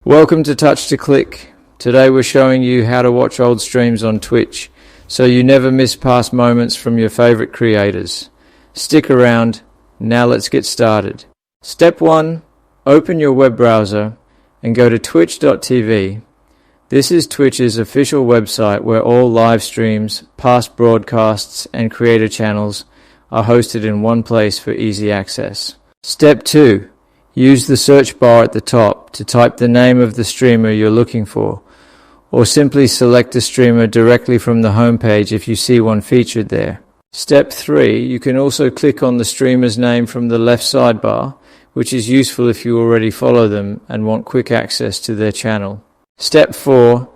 Welcome to Touch to Click. Today we're showing you how to watch old streams on Twitch so you never miss past moments from your favorite creators. Stick around. Now let's get started. Step 1. Open your web browser and go to twitch.tv. This is Twitch's official website where all live streams, past broadcasts and creator channels are hosted in one place for easy access. Step 2. Use the search bar at the top to type the name of the streamer you're looking for, or simply select a streamer directly from the homepage if you see one featured there. Step 3. You can also click on the streamer's name from the left sidebar, which is useful if you already follow them and want quick access to their channel. Step 4.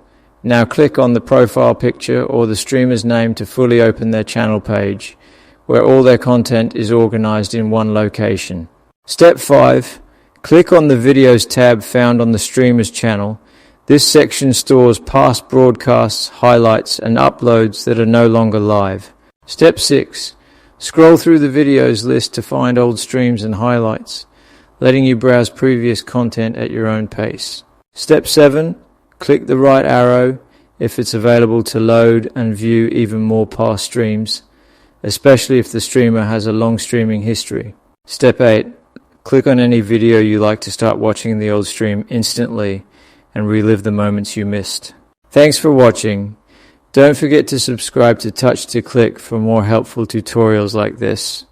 Now click on the profile picture or the streamer's name to fully open their channel page, where all their content is organized in one location. Step 5. Click on the Videos tab found on the streamer's channel. This section stores past broadcasts, highlights, and uploads that are no longer live. Step 6. Scroll through the videos list to find old streams and highlights, letting you browse previous content at your own pace. Step 7. Click the right arrow if it's available to load and view even more past streams, especially if the streamer has a long streaming history. Step 8. Click on any video you like to start watching the old stream instantly and relive the moments you missed. Thanks for watching. Don't forget to subscribe to Touch to Click for more helpful tutorials like this.